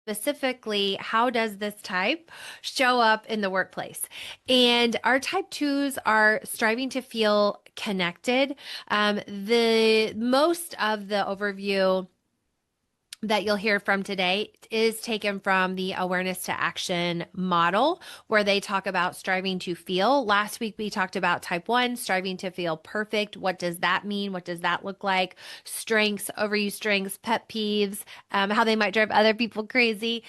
specifically, how does this type show up in the workplace? And our type twos are striving to feel connected. The most of the overview that you'll hear from today is taken from the awareness to action model, where they talk about striving to feel. Last week, we talked about type one, striving to feel perfect. What does that mean? What does that look like? Strengths, overused strengths, pet peeves, how they might drive other people crazy,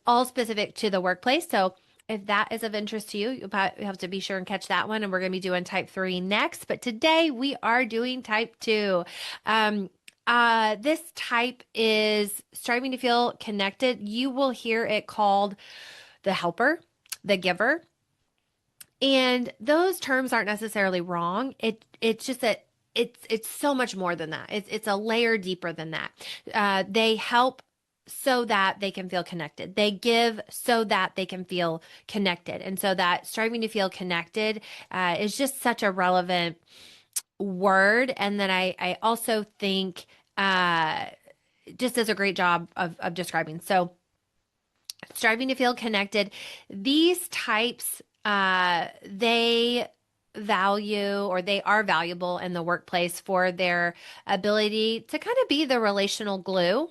all specific to the workplace. So if that is of interest to you, you have to be sure and catch that one. And we're going to be doing type three next. But today we are doing type two. This type is striving to feel connected. You will hear it called the helper, the giver. And those terms aren't necessarily wrong. It's just that it's so much more than that. It's a layer deeper than that. They help so that they can feel connected. They give so that they can feel connected. And so that striving to feel connected is just such a relevant word. And then I also think just does a great job of describing. So striving to feel connected, these types, they value or they are valuable in the workplace for their ability to kind of be the relational glue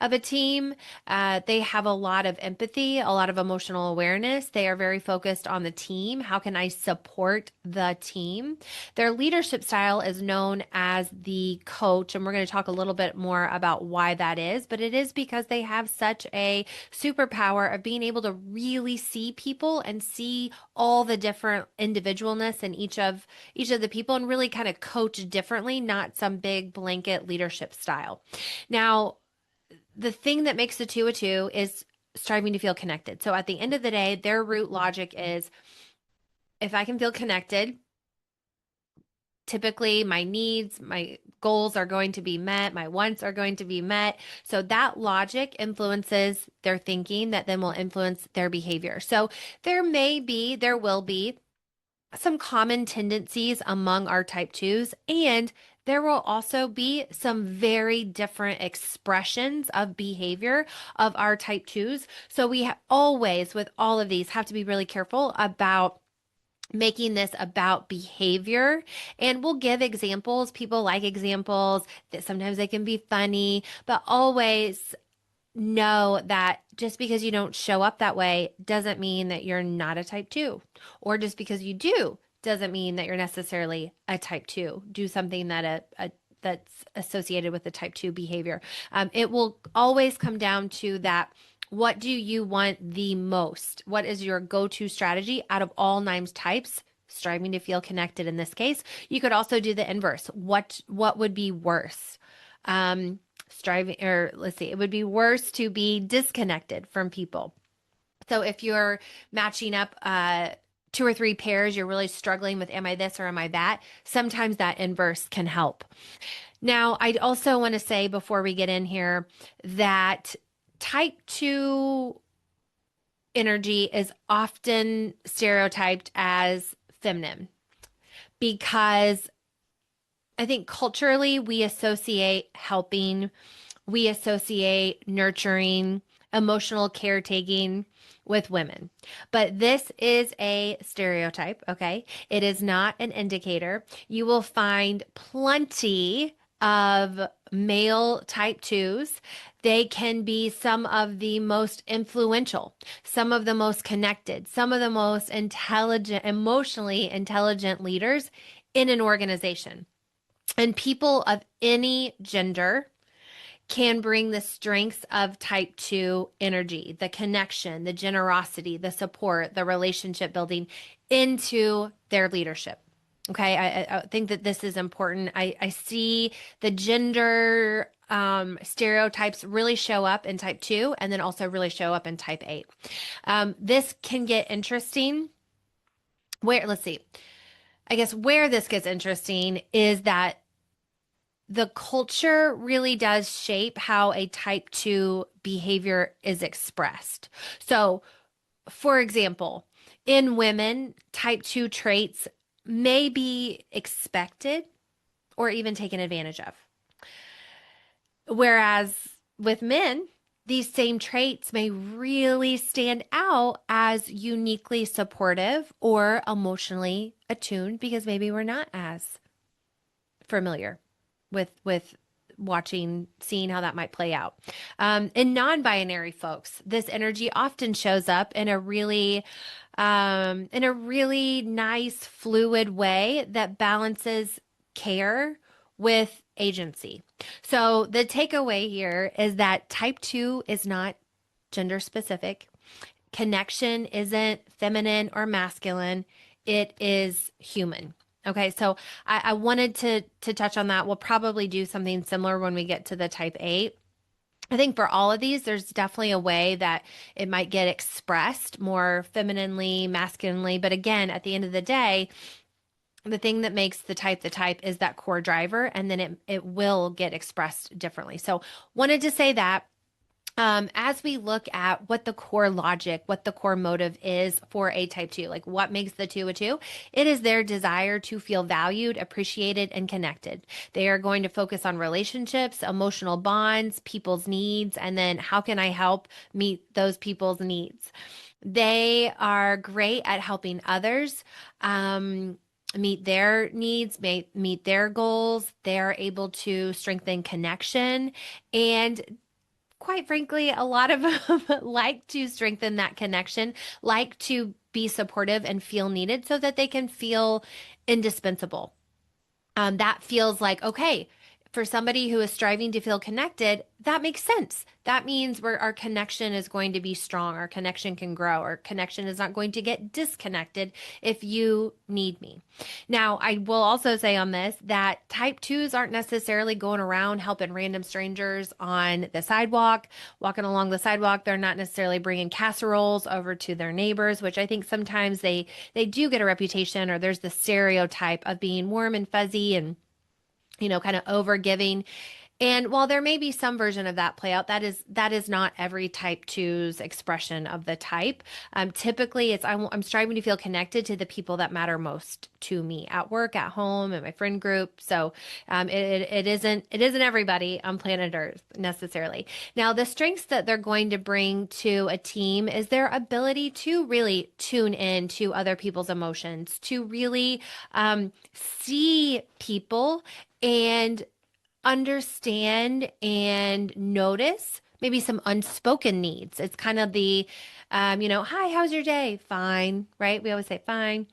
of a team. They have a lot of empathy, a lot of emotional awareness. They are very focused on the team. How can I support the team? Their leadership style is known as the coach, and we're going to talk a little bit more about why that is, but it is because they have such a superpower of being able to really see people and see all the different individualness in each of the people and really kind of coach differently, not some big blanket leadership style. Now, the thing that makes the two a two is striving to feel connected. So at the end of the day, their root logic is if I can feel connected, typically my needs, my goals are going to be met, my wants are going to be met. So that logic influences their thinking that then will influence their behavior. So there will be some common tendencies among our type twos, and there will also be some very different expressions of behavior of our type twos. So we always, with all of these, have to be really careful about making this about behavior. And we'll give examples. People like examples that sometimes they can be funny, but always know that just because you don't show up that way doesn't mean that you're not a type two, or just because you do doesn't mean that you're necessarily a type two. Do something that's associated with the type two behavior. It will always come down to that. What do you want the most? What is your go-to strategy out of all nine types? Striving to feel connected in this case. You could also do the inverse. What would be worse? Striving, or let's see, it would be worse to be disconnected from people. So if you're matching up two or three pairs, you're really struggling with am I this or am I that? Sometimes that inverse can help. Now, I also want to say before we get in here that type 2 energy is often stereotyped as feminine because I think culturally we associate helping, we associate nurturing, emotional caretaking with women. But this is a stereotype, okay? It is not an indicator. You will find plenty of male type twos. They can be some of the most influential, some of the most connected, some of the most intelligent, emotionally intelligent leaders in an organization. And people of any gender can bring the strengths of type 2 energy, the connection, the generosity, the support, the relationship building into their leadership. Okay, I think that this is important. I see the gender stereotypes really show up in type 2 and then also really show up in type 8. This can get interesting. Let's see. I guess where this gets interesting is that the culture really does shape how a type 2 behavior is expressed. So, for example, in women, type 2 traits may be expected or even taken advantage of. Whereas with men, these same traits may really stand out as uniquely supportive or emotionally attuned because maybe we're not as familiar with seeing how that might play out. In non-binary folks, this energy often shows up in a really nice, fluid way that balances care with agency. So the takeaway here is that type 2 is not gender specific. Connection isn't feminine or masculine. It is human. Okay, so I wanted to touch on that. We'll probably do something similar when we get to the type 8. I think for all of these, there's definitely a way that it might get expressed more femininely, masculinely. But again, at the end of the day, the thing that makes the type is that core driver, and then it will get expressed differently. So wanted to say that. As we look at what the core logic, what the core motive is for a type 2, like what makes the 2 a 2, it is their desire to feel valued, appreciated, and connected. They are going to focus on relationships, emotional bonds, people's needs, and then how can I help meet those people's needs? They are great at helping others. Meet their needs, meet their goals. They're able to strengthen connection, and quite frankly, a lot of them like to strengthen that connection, like to be supportive and feel needed so that they can feel indispensable. That feels like, okay, for somebody who is striving to feel connected, that makes sense. That means our connection is going to be strong. Our connection can grow. Our connection is not going to get disconnected if you need me. Now, I will also say on this that type 2s aren't necessarily going around helping random strangers on the sidewalk, walking along the sidewalk. They're not necessarily bringing casseroles over to their neighbors, which I think sometimes they do get a reputation, or there's the stereotype of being warm and fuzzy and kind of over giving. And while there may be some version of that play out, that is not every type 2's expression of the type. Typically, I'm striving to feel connected to the people that matter most to me at work, at home, in my friend group. So it isn't everybody on planet Earth necessarily. Now, the strengths that they're going to bring to a team is their ability to really tune in to other people's emotions, to really see people and understand and notice maybe some unspoken needs. It's kind of hi, how's your day? Fine, right? We always say fine.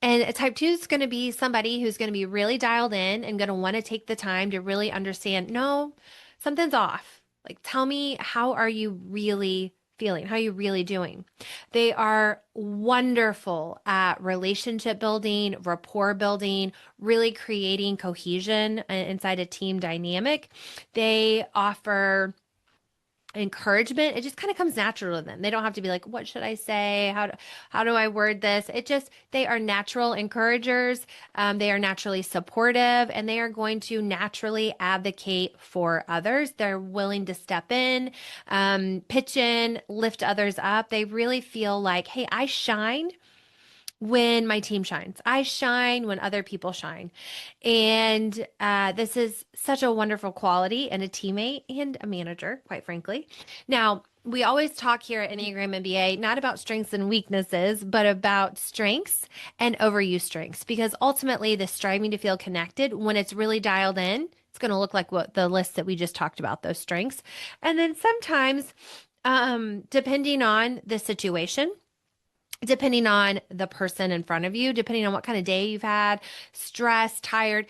And a type 2 is going to be somebody who's going to be really dialed in and going to want to take the time to really understand, no, something's off. Like, tell me, how are you really feeling? How are you really doing? They are wonderful at relationship building, rapport building, really creating cohesion inside a team dynamic. They offer encouragement. It just kind of comes natural to them. They don't have to be like, what should I say? How do I word this? They are natural encouragers. They are naturally supportive, and they are going to naturally advocate for others. They're willing to step in, pitch in, lift others up. They really feel like, hey, I shine when my team shines. I shine when other people shine. And this is such a wonderful quality in a teammate and a manager, quite frankly. Now, we always talk here at Enneagram MBA not about strengths and weaknesses, but about strengths and overuse strengths, because ultimately the striving to feel connected, when it's really dialed in, it's going to look like what the list that we just talked about, those strengths. And then sometimes, depending on the situation, depending on the person in front of you, depending on what kind of day you've had, stressed, tired,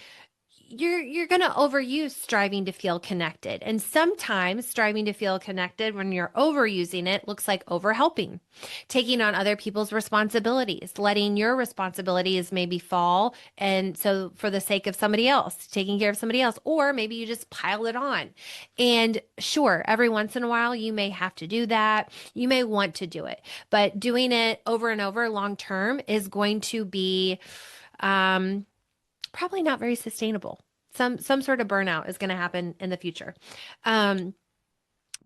you're going to overuse striving to feel connected. And sometimes striving to feel connected, when you're overusing it, looks like overhelping, taking on other people's responsibilities, letting your responsibilities maybe fall. And so for the sake of somebody else, taking care of somebody else, or maybe you just pile it on. And sure, every once in a while, you may have to do that. You may want to do it, but doing it over and over long term is going to be, probably not very sustainable. Some sort of burnout is going to happen in the future.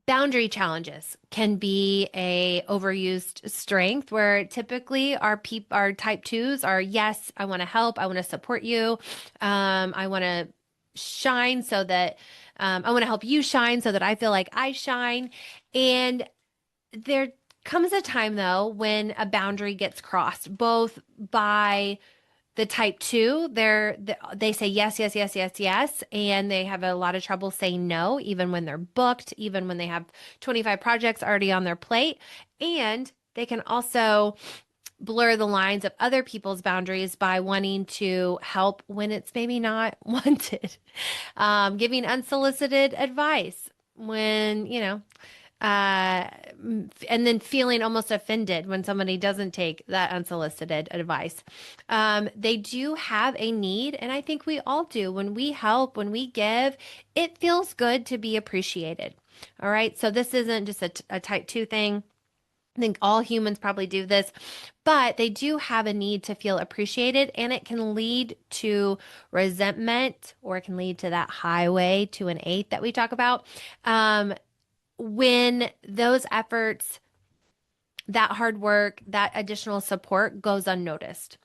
Boundary challenges can be a overused strength, where typically our type 2s are, yes, I want to help, I want to support you, I want to shine so that I want to help you shine so that I feel like I shine. And there comes a time though when a boundary gets crossed, both by the type two. They say yes, yes, yes, yes, yes, and they have a lot of trouble saying no, even when they're booked, even when they have 25 projects already on their plate. And they can also blur the lines of other people's boundaries by wanting to help when it's maybe not wanted. Giving unsolicited advice when, uh, and then feeling almost offended when somebody doesn't take that unsolicited advice. They do have a need, and I think we all do. When we help, when we give, it feels good to be appreciated. All right. So this isn't just a type two thing. I think all humans probably do this, but they do have a need to feel appreciated, and it can lead to resentment, or it can lead to that highway to an eight that we talk about. When those efforts, that hard work, that additional support goes unnoticed.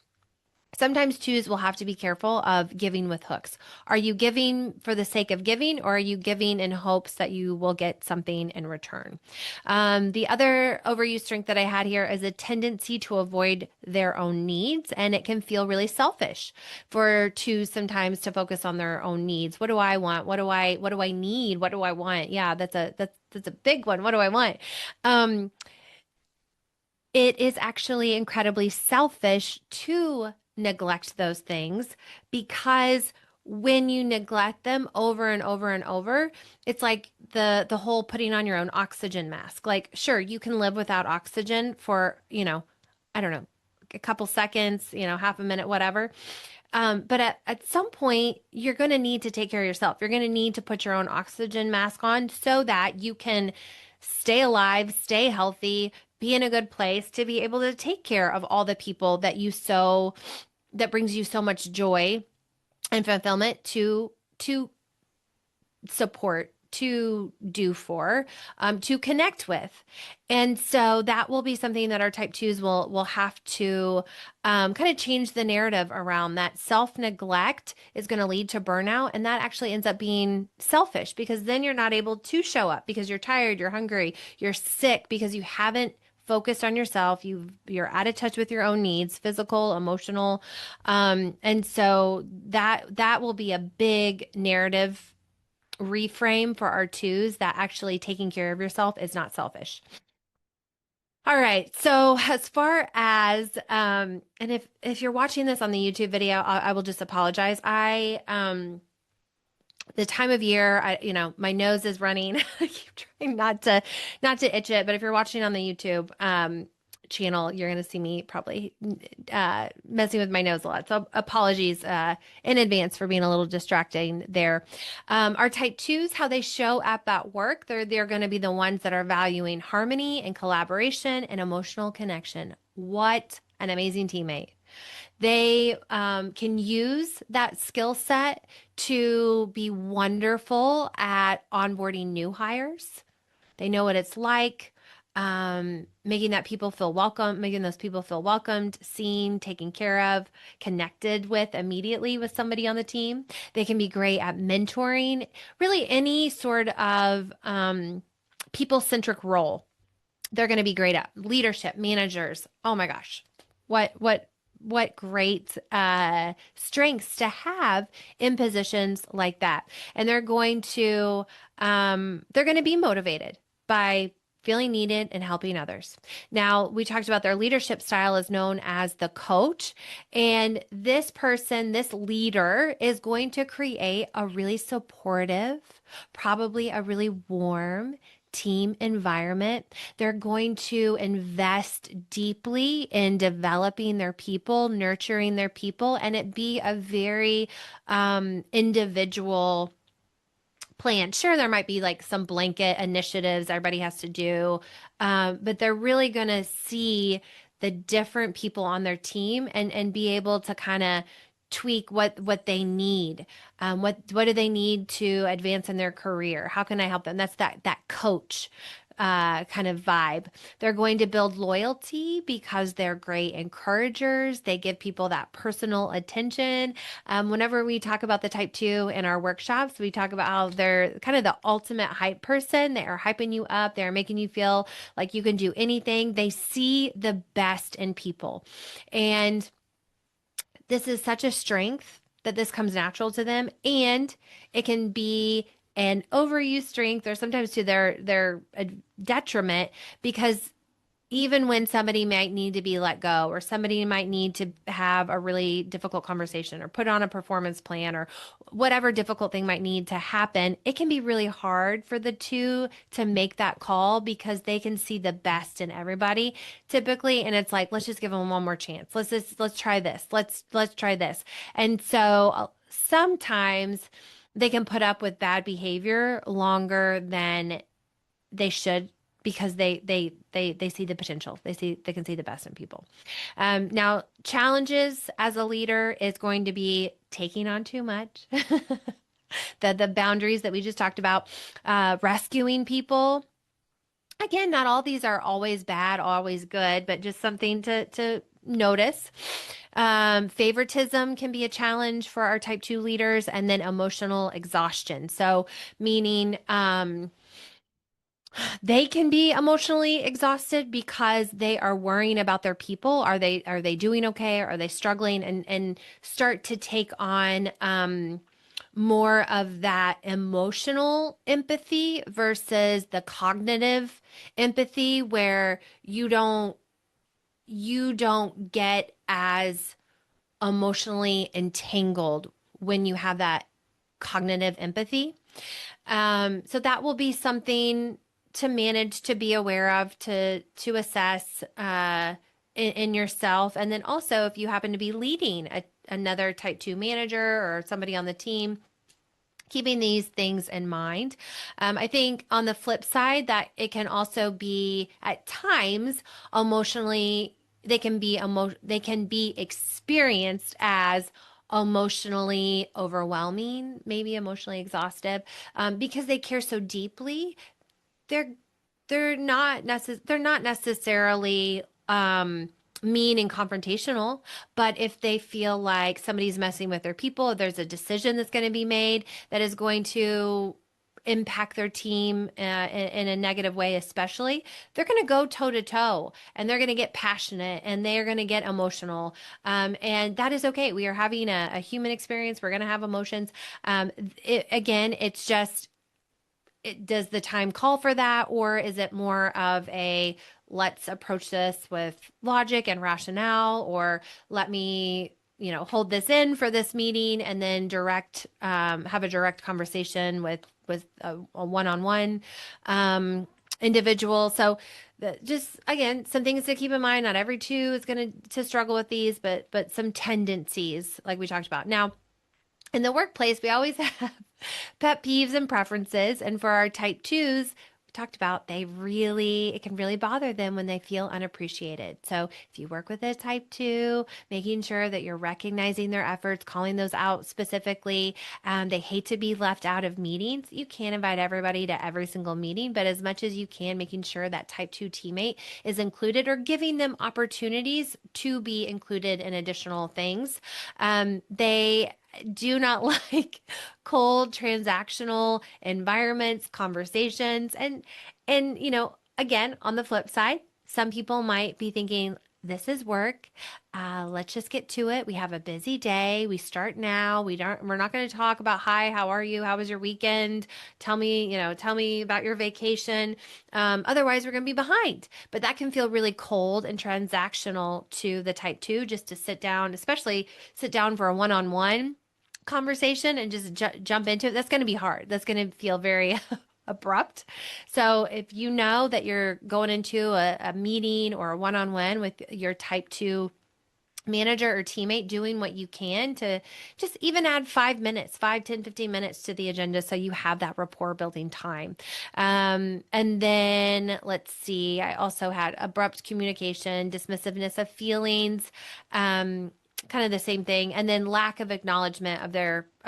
Sometimes twos will have to be careful of giving with hooks. Are you giving for the sake of giving, or are you giving in hopes that you will get something in return? The other overused strength that I had here is a tendency to avoid their own needs, and it can feel really selfish for twos sometimes to focus on their own needs. What do I want? What do I need? What do I want? Yeah, that's a big one. What do I want? Um, it is actually incredibly selfish to neglect those things, because when you neglect them over and over and over, it's like the whole putting on your own oxygen mask. Like, sure, you can live without oxygen for, I don't know, a couple seconds, half a minute, whatever. But at some point, you're going to need to take care of yourself. You're going to need to put your own oxygen mask on so that you can stay alive, stay healthy, be in a good place to be able to take care of all the people that brings you so much joy and fulfillment to support, to do for, to connect with. And so that will be something that our type twos will have to kind of change the narrative around. That self-neglect is going to lead to burnout, and that actually ends up being selfish, because then you're not able to show up because you're tired, you're hungry, you're sick, because you haven't focused on yourself. You're out of touch with your own needs, physical, emotional. And so that will be a big narrative reframe for our twos, that actually taking care of yourself is not selfish. All right. So as far as and if you're watching this on the YouTube video, I will just apologize. The time of year, my nose is running. I keep trying not to itch it, but if you're watching on the YouTube channel, you're going to see me probably messing with my nose a lot. So apologies in advance for being a little distracting there. Our type twos, how they show up at work, they're going to be the ones that are valuing harmony and collaboration and emotional connection. What an amazing teammate. They can use that skill set to be wonderful at onboarding new hires. They know what it's like, making those people feel welcomed, seen, taken care of, connected with immediately with somebody on the team. They can be great at mentoring, really any sort of people-centric role. They're going to be great at leadership, managers. Oh my gosh. What great strengths to have in positions like that. And they're going to be motivated by feeling needed and helping others. Now, we talked about their leadership style is known as the coach. And this person, this leader, is going to create a really supportive, probably a really warm team environment. They're going to invest deeply in developing their people, nurturing their people, and it be a very individual plan. Sure, there might be like some blanket initiatives everybody has to do, but they're really going to see the different people on their team and be able to kind of tweak what they need. What do they need to advance in their career? How can I help them? That's that coach. kind of vibe. They're going to build loyalty because they're great encouragers. They give people that personal attention. Whenever we talk about the type 2 in our workshops, we talk about how they're kind of the ultimate hype person. They are hyping you up. They're making you feel like you can do anything. They see the best in people. And this is such a strength that this comes natural to them, and it can be an overused strength or sometimes to their detriment, because even when somebody might need to be let go, or somebody might need to have a really difficult conversation or put on a performance plan, or whatever difficult thing might need to happen, it can be really hard for the two to make that call because they can see the best in everybody typically. And it's like, let's just give them one more chance. Let's try this. Let's try this. And so sometimes they can put up with bad behavior longer than they should, because they see the potential. They can see the best in people. Now, challenges as a leader is going to be taking on too much. The boundaries that we just talked about, rescuing people. Again, not all these are always bad, always good, but just something to notice. Favoritism can be a challenge for our type 2 leaders, and then emotional exhaustion. So, meaning, they can be emotionally exhausted because they are worrying about their people. Are they doing okay? Are they struggling? And start to take on more of that emotional empathy versus the cognitive empathy, where you don't get as emotionally entangled when you have that cognitive empathy. So that will be something to manage, to be aware of, to assess in yourself. And then also, if you happen to be leading another type 2 manager or somebody on the team, keeping these things in mind. I think on the flip side, that it can also be at times emotionally, they can be experienced as emotionally overwhelming, maybe emotionally exhaustive, because they care so deeply. They're they're not necessarily mean and confrontational, but if they feel like somebody's messing with their people, there's a decision that's going to be made that is going to impact their team in a negative way, especially, they're going to go toe to toe, and they're going to get passionate, and they're going to get emotional. And that is okay. We are having a human experience. We're going to have emotions. Again, it's just, does the time call for that, or is it more of a, let's approach this with logic and rationale, or let me hold this in for this meeting and then have a direct conversation with a one-on-one individual. So just, again, some things to keep in mind. Not every two is going to struggle with these, but some tendencies like we talked about. Now, in the workplace, we always have pet peeves and preferences. And for our type 2s, we talked about, it can really bother them when they feel unappreciated. So if you work with a type 2, making sure that you're recognizing their efforts, calling those out specifically. They hate to be left out of meetings. You can't invite everybody to every single meeting, but as much as you can, making sure that type 2 teammate is included, or giving them opportunities to be included in additional things. They do not like cold transactional environments, conversations. And again, on the flip side, some people might be thinking, this is work. Let's just get to it. We have a busy day. We start now. We're not going to talk about, hi, how are you? How was your weekend? Tell me about your vacation. Otherwise we're going to be behind. But that can feel really cold and transactional to the type 2, just to sit down, especially sit down for a one-on-one conversation and just jump into it. That's going to be hard. That's going to feel very abrupt. So if you know that you're going into a meeting or a one-on-one with your type 2 manager or teammate, doing what you can to just even add 5 minutes, 5, 10, 15 minutes to the agenda, so you have that rapport building time. And then let's see, I also had abrupt communication, dismissiveness of feelings, kind of the same thing. And then lack of acknowledgement of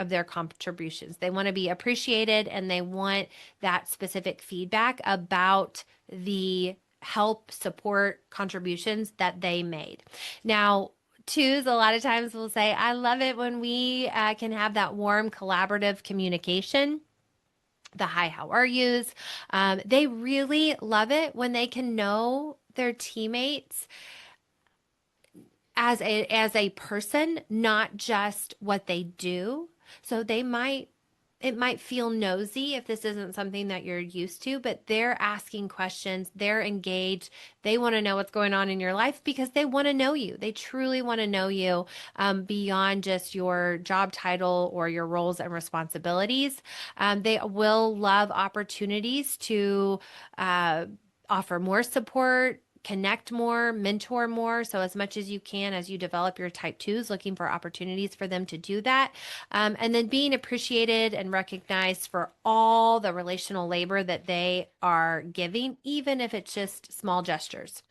their contributions. They want to be appreciated, and they want that specific feedback about the help, support, contributions that they made. Now, twos, a lot of times will say, I love it when we can have that warm collaborative communication, the hi, how are yous. They really love it when they can know their teammates as a person, not just what they do. So it might feel nosy if this isn't something that you're used to, but they're asking questions, they're engaged, they want to know what's going on in your life because they want to know you. They truly want to know you, beyond just your job title or your roles and responsibilities. They will love opportunities to offer more support, connect more, mentor more. So, as much as you can as you develop your type twos, looking for opportunities for them to do that. And then being appreciated and recognized for all the relational labor that they are giving, even if it's just small gestures.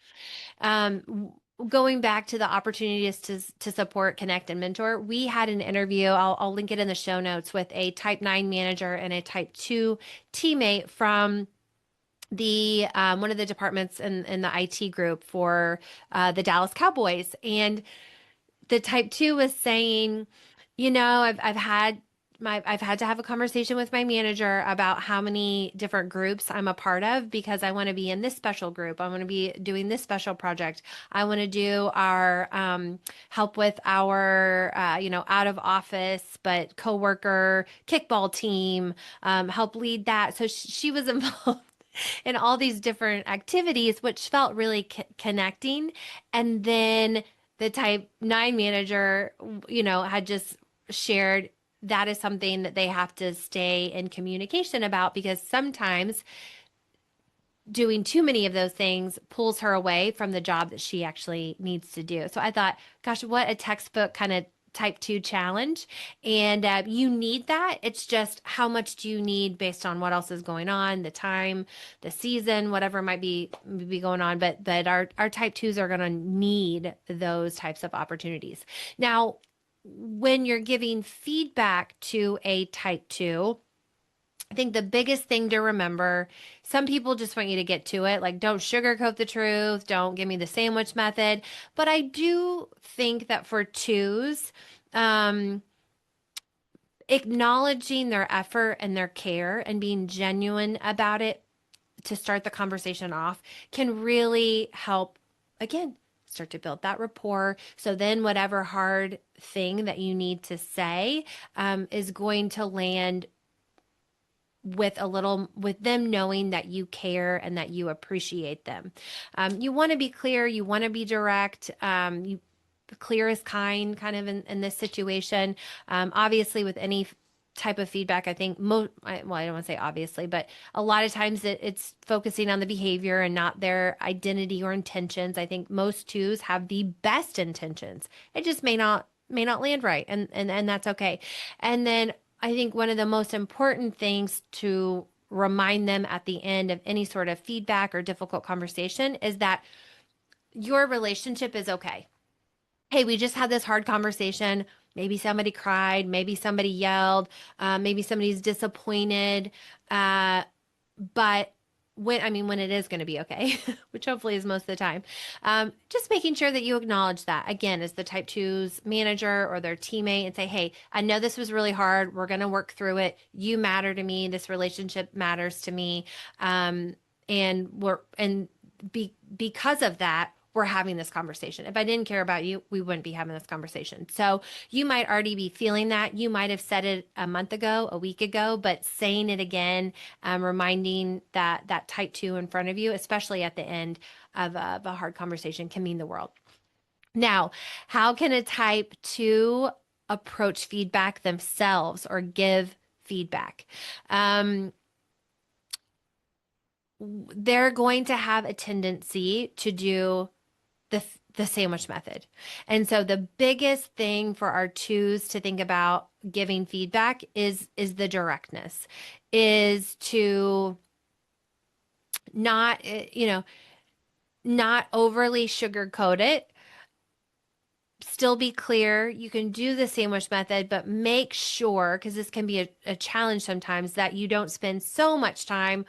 Going back to the opportunities to support, connect, and mentor, we had an interview. I'll link it in the show notes with a type 9 manager and a type 2 teammate from the one of the departments in the IT group for the Dallas Cowboys. And the type 2 was saying, I've had to have a conversation with my manager about how many different groups I'm a part of because I want to be in this special group. I want to be doing this special project. I want to do our help with our out of office but coworker kickball team, help lead that. So she was involved in all these different activities, which felt really connecting. And then the type 9 manager, had just shared that is something that they have to stay in communication about because sometimes doing too many of those things pulls her away from the job that she actually needs to do. So I thought, gosh, what a textbook kind of type 2 challenge. And you need that. It's just how much do you need based on what else is going on, the time, the season, whatever might be going on. But our type 2s are going to need those types of opportunities. Now, when you're giving feedback to a type 2, I think the biggest thing to remember, some people just want you to get to it. Like, don't sugarcoat the truth. Don't give me the sandwich method. But I do think that for twos, acknowledging their effort and their care and being genuine about it to start the conversation off can really help, again, start to build that rapport. So then whatever hard thing that you need to say is going to land with them knowing that you care and that you appreciate them. You want to be clear, you want to be direct. Clear is kind of in this situation. Obviously, with any type of feedback, I think I don't want to say obviously, but a lot of times it's focusing on the behavior and not their identity or intentions. I think most twos have the best intentions. It just may not land right, and that's okay. And then I think one of the most important things to remind them at the end of any sort of feedback or difficult conversation is that your relationship is okay. Hey, we just had this hard conversation. Maybe somebody cried, maybe somebody yelled, maybe somebody's disappointed. But when it is going to be okay, which hopefully is most of the time, just making sure that you acknowledge that again as the type 2's manager or their teammate and say, hey, I know this was really hard. We're going to work through it. You matter to me. This relationship matters to me. Because of that, we're having this conversation. If I didn't care about you, we wouldn't be having this conversation. So you might already be feeling that. You might have said it a month ago, a week ago, but saying it again, reminding that type 2 in front of you, especially at the end of a hard conversation, can mean the world. Now, how can a type 2 approach feedback themselves or give feedback? They're going to have a tendency to do the sandwich method. And so the biggest thing for our twos to think about giving feedback is the directness, is to not, not overly sugarcoat it, still be clear. You can do the sandwich method, but make sure, because this can be a challenge sometimes, that you don't spend so much time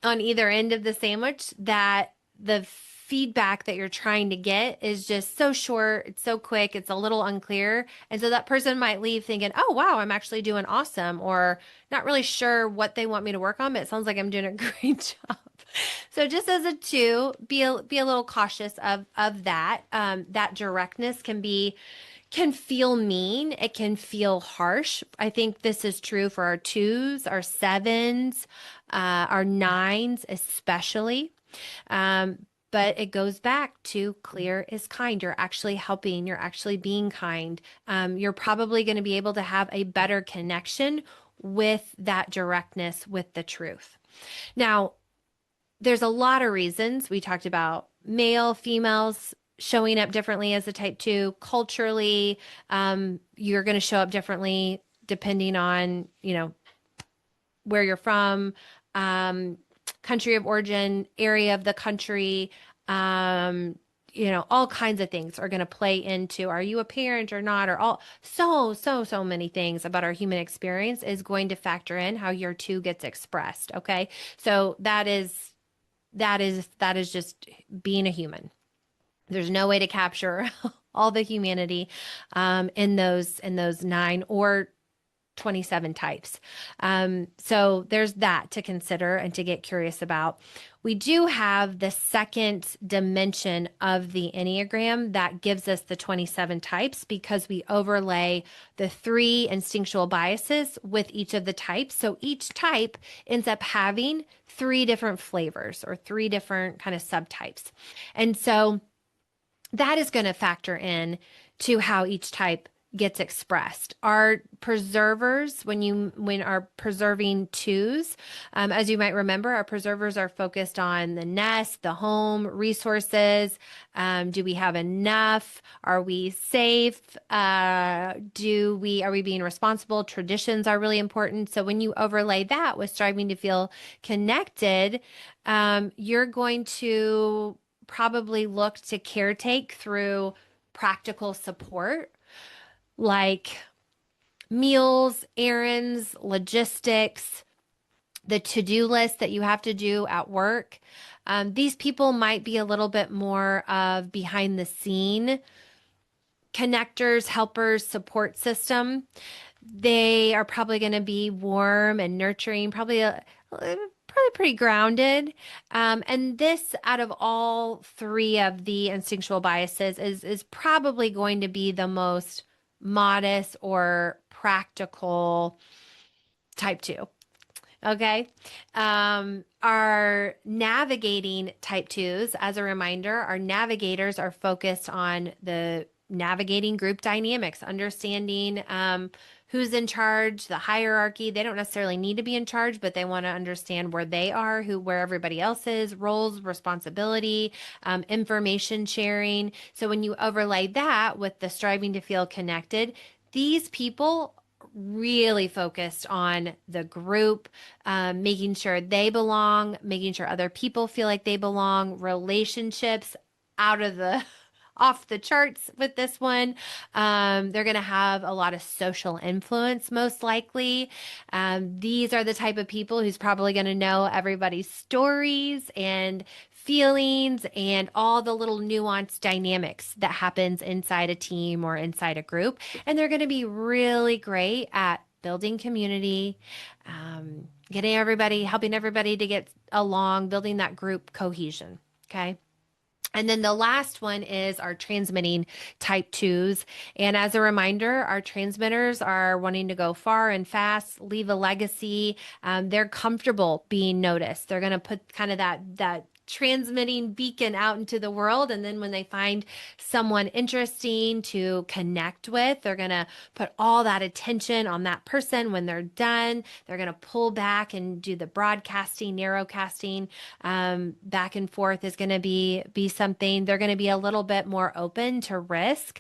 on either end of the sandwich that the feedback that you're trying to get is just so short, it's so quick, it's a little unclear. And so that person might leave thinking, oh, wow, I'm actually doing awesome, or not really sure what they want me to work on, but it sounds like I'm doing a great job. So just as a two, be a little cautious of that. That directness can feel mean. It can feel harsh. I think this is true for our twos, our sevens, our nines, especially. But it goes back to clear is kind. You're actually helping. You're actually being kind. You're probably going to be able to have a better connection with that directness, with the truth. Now, there's a lot of reasons. We talked about male, females showing up differently as a type 2. Culturally, you're going to show up differently depending on, where you're from, country of origin, area of the country, all kinds of things are going to play into, are you a parent or not, or all so many things about our human experience is going to factor in how your two gets expressed. Okay. So that is just being a human. There's no way to capture all the humanity in those 9 or 27 types. So there's that to consider and to get curious about. We do have the second dimension of the Enneagram that gives us the 27 types because we overlay the 3 instinctual biases with each of the types. So each type ends up having 3 different flavors or 3 different kind of subtypes. And so that is going to factor in to how each type gets expressed. Our preservers, when our preserving twos, as you might remember, our preservers are focused on the nest, the home, resources. Do we have enough? Are we safe? Are we being responsible? Traditions are really important. So when you overlay that with striving to feel connected, you're going to probably look to caretake through practical support like meals, errands, logistics, the to-do list that you have to do at work. These people might be a little bit more of behind the scene connectors, helpers, support system. They are probably going to be warm and nurturing, probably pretty grounded. And this, out of all 3 of the instinctual biases, is probably going to be the most modest or practical type 2. Okay. Our navigating type 2s, as a reminder, our navigators are focused on the navigating group dynamics, understanding who's in charge, the hierarchy. They don't necessarily need to be in charge, but they want to understand where they are, where everybody else is, roles, responsibility, information sharing. So when you overlay that with the striving to feel connected, these people really focused on the group, making sure they belong, making sure other people feel like they belong, relationships out of the off the charts with this one. They're going to have a lot of social influence, most likely. These are the type of people who's probably going to know everybody's stories and feelings and all the little nuanced dynamics that happens inside a team or inside a group. And they're going to be really great at building community, helping everybody to get along, building that group cohesion. Okay. And then the last one is our transmitting type 2s. And as a reminder, our transmitters are wanting to go far and fast, leave a legacy. They're comfortable being noticed. They're going to put kind of that transmitting beacon out into the world. And then when they find someone interesting to connect with, they're going to put all that attention on that person. When they're done, they're going to pull back and do the broadcasting, narrowcasting. Back and forth is going to be something. They're going to be a little bit more open to risk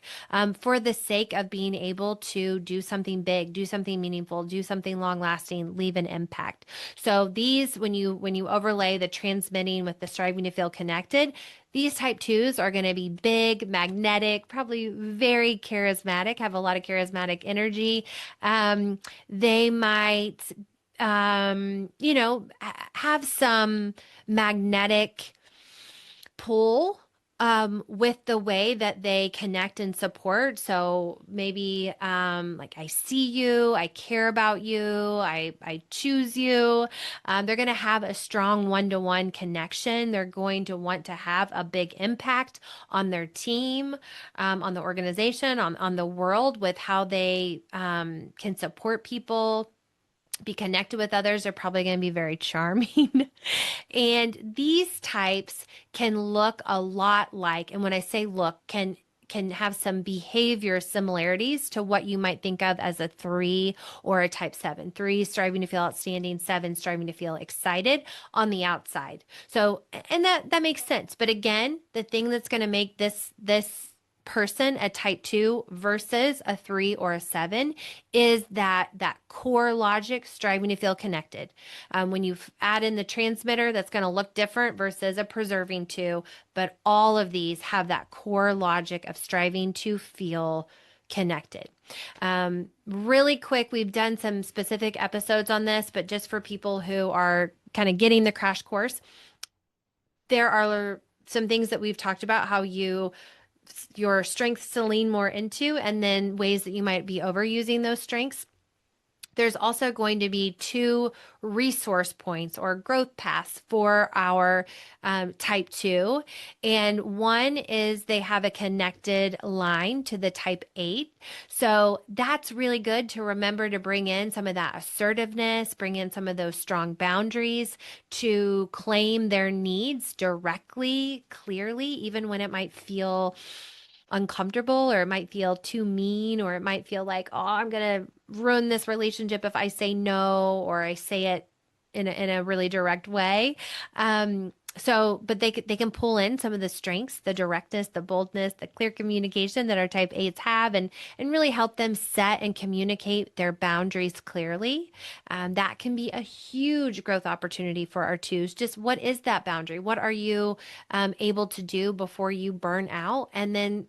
for the sake of being able to do something big, do something meaningful, do something long lasting, leave an impact. So these, when you overlay the transmitting with the striving to feel connected. These type twos are going to be big, magnetic, probably very charismatic, have a lot of charismatic energy. They might, have some magnetic pull with the way that they connect and support. So maybe like I see you, I care about you, I choose you. They're going to have a strong one-to-one connection. They're going to want to have a big impact on their team, on the organization, on the world with how they can support people, be connected with others. Are probably going to be very charming. And these types can look a lot like, and when I say look, can have some behavior similarities to what you might think of as a 3 or a type 7. 3 striving to feel outstanding, 7 striving to feel excited on the outside. So, and that makes sense. But again, the thing that's going to make this person a type 2 versus a 3 or a 7 is that core logic striving to feel connected. When you add in the transmitter, that's going to look different versus a preserving 2, but all of these have that core logic of striving to feel connected. Really quick, we've done some specific episodes on this, but just for people who are kind of getting the crash course, there are some things that we've talked about, how your strengths to lean more into, and then ways that you might be overusing those strengths. There's also going to be 2 resource points or growth paths for our type 2. And one is they have a connected line to the type 8. So that's really good to remember to bring in some of that assertiveness, bring in some of those strong boundaries to claim their needs directly, clearly, even when it might feel uncomfortable or it might feel too mean or it might feel like, oh, I'm going to ruin this relationship if I say no or I say it in a really direct way. But they can pull in some of the strengths, the directness, the boldness, the clear communication that our type 8s have and really help them set and communicate their boundaries clearly. That can be a huge growth opportunity for our 2s. Just what is that boundary? What are you able to do before you burn out? And then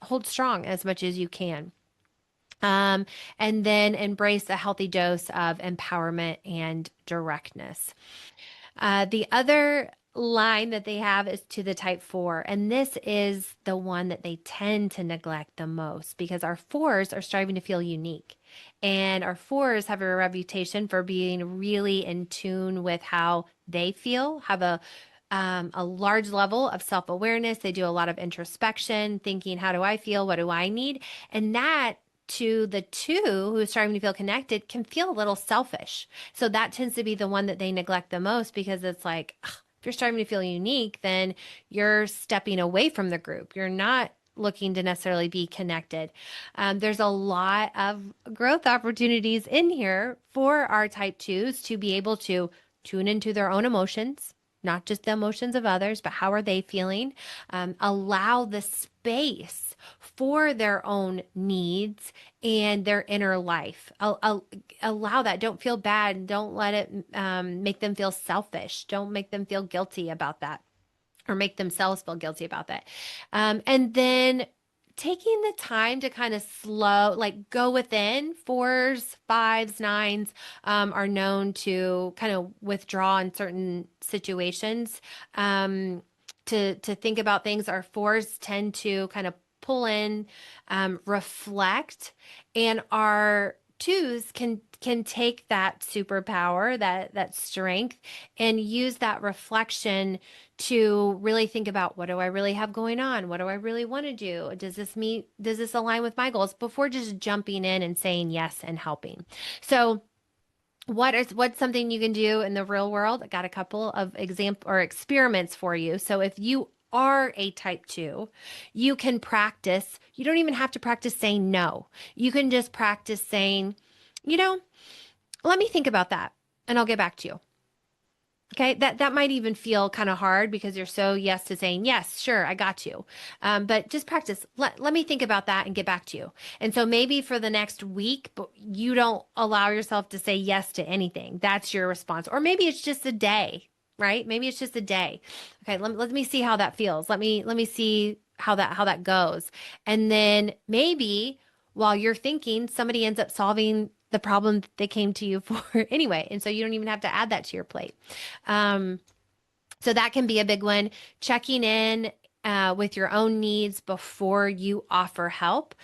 hold strong as much as you can. And then embrace a healthy dose of empowerment and directness. The other line that they have is to the type 4, and this is the one that they tend to neglect the most because our 4s are striving to feel unique. And our 4s have a reputation for being really in tune with how they feel, have a large level of self-awareness. They do a lot of introspection, thinking, how do I feel? What do I need? And that to the 2 who's starting to feel connected can feel a little selfish. So that tends to be the one that they neglect the most because it's like, ugh, if you're starting to feel unique, then you're stepping away from the group. You're not looking to necessarily be connected. There's a lot of growth opportunities in here for our type 2s to be able to tune into their own emotions, not just the emotions of others, but how are they feeling? Allow the space for their own needs and their inner life. Allow that. Don't feel bad. Don't let it make them feel selfish. Don't make them feel guilty about that or make themselves feel guilty about that. And then taking the time to kind of go within. 4s, 5s, 9s are known to kind of withdraw in certain situations to think about things. Our 4s tend to kind of pull in, reflect, and our 2s can take that superpower, that strength, and use that reflection to really think about, what do I really have going on? What do I really want to do? Does this align with my goals, before just jumping in and saying yes and helping? So what's something you can do in the real world? I got a couple of experiments for you. So if you are a type 2, you can practice. You don't even have to practice saying no. You can just practice saying, let me think about that and I'll get back to you. Okay, that might even feel kind of hard because you're so yes to saying, yes, sure, I got you. But just practice. Let me think about that and get back to you. And so maybe for the next week, but you don't allow yourself to say yes to anything. That's your response. Or maybe it's just a day. right? Maybe it's just a day. Okay, let me see how that feels. Let me see how that goes. And then maybe while you're thinking, somebody ends up solving the problem that they came to you for anyway. And so you don't even have to add that to your plate. Um, so that can be a big one. Checking in with your own needs before you offer help.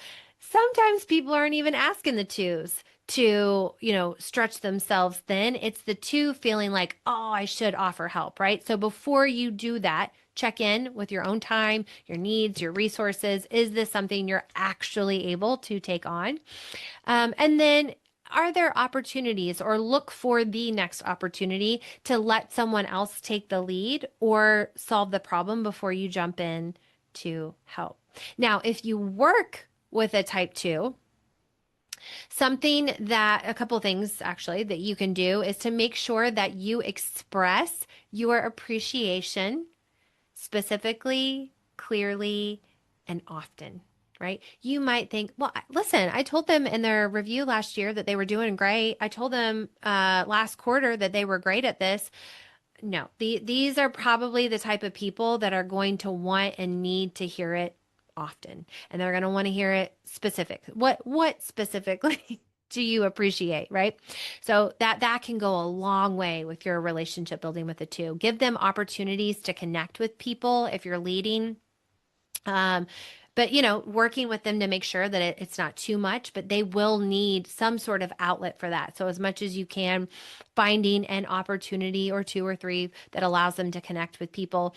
Sometimes people aren't even asking the twos to, stretch themselves thin. It's the two feeling like, oh, I should offer help, right? So before you do that, check in with your own time, your needs, your resources. Is this something you're actually able to take on? And then are there opportunities, or look for the next opportunity to let someone else take the lead or solve the problem before you jump in to help? Now, if you work with a type 2, a couple things actually that you can do is to make sure that you express your appreciation specifically, clearly, and often, right? You might think, well, listen, I told them in their review last year that they were doing great. I told them last quarter that they were great at this. No, these are probably the type of people that are going to want and need to hear it often, and they're going to want to hear it specific. What specifically do you appreciate, right? So that can go a long way with your relationship building with the two. Give them opportunities to connect with people if you're leading. Um, but working with them to make sure that it's not too much, but they will need some sort of outlet for that. So as much as you can, finding an opportunity or two or three that allows them to connect with people.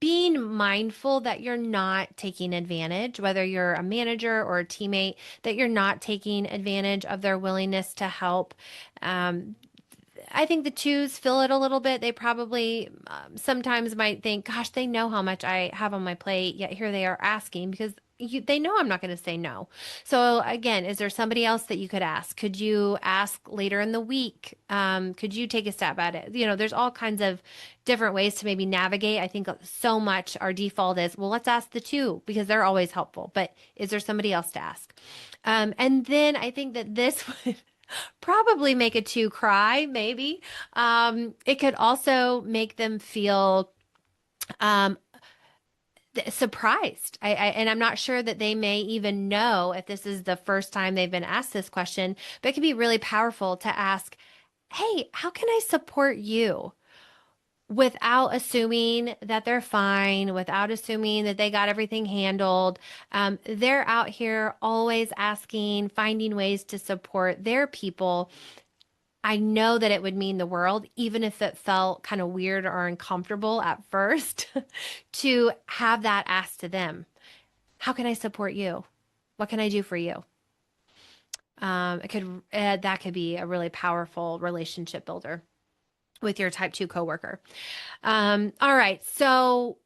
Being mindful that you're not taking advantage, whether you're a manager or a teammate, that you're not taking advantage of their willingness to help. I think the twos feel it a little bit. They probably sometimes might think, gosh, they know how much I have on my plate, yet here they are asking because they know I'm not going to say no. So again, is there somebody else that you could ask? Could you ask later in the week? Could you take a stab at it? There's all kinds of different ways to maybe navigate. I think so much our default is, well, let's ask the two because they're always helpful. But is there somebody else to ask? And then I think that this would probably make a two cry, maybe. It could also make them feel um, surprised. And I'm not sure that they may even know if this is the first time they've been asked this question, but it can be really powerful to ask, hey, how can I support you? Without assuming that they're fine, without assuming that they got everything handled. They're out here always asking, finding ways to support their people. I know that it would mean the world, even if it felt kind of weird or uncomfortable at first, to have that asked to them. How can I support you? What can I do for you? That could be a really powerful relationship builder with your type 2 coworker. All right. So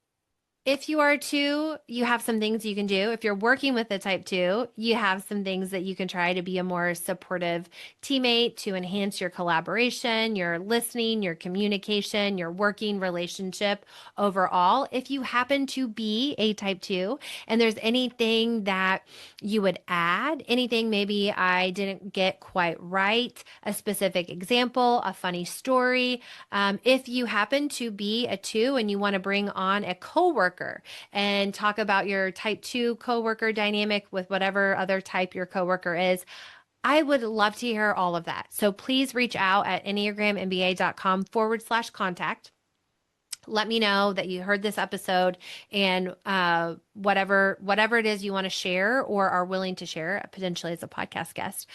if you are a two, you have some things you can do. If you're working with a type 2, you have some things that you can try to be a more supportive teammate to enhance your collaboration, your listening, your communication, your working relationship overall. If you happen to be a type 2 and there's anything that you would add, anything maybe I didn't get quite right, a specific example, a funny story. If you happen to be a 2 and you want to bring on a coworker and talk about your type 2 coworker dynamic with whatever other type your coworker is, I would love to hear all of that. So please reach out at enneagramMBA.com/contact. Let me know that you heard this episode and whatever it is you want to share or are willing to share, potentially as a podcast guest,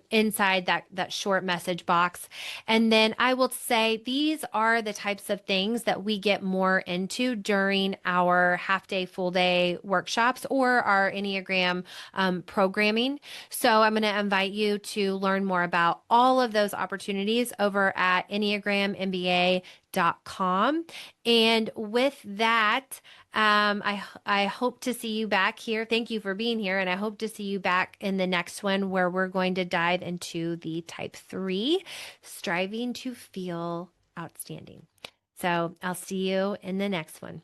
inside that short message box. And then I will say these are the types of things that we get more into during our half day, full day workshops or our Enneagram programming. So I'm going to invite you to learn more about all of those opportunities over at enneagramMBA.com. And with that, I hope to see you back here. Thank you for being here. And I hope to see you back in the next one where we're going to dive into the type 3, striving to feel outstanding. So I'll see you in the next one.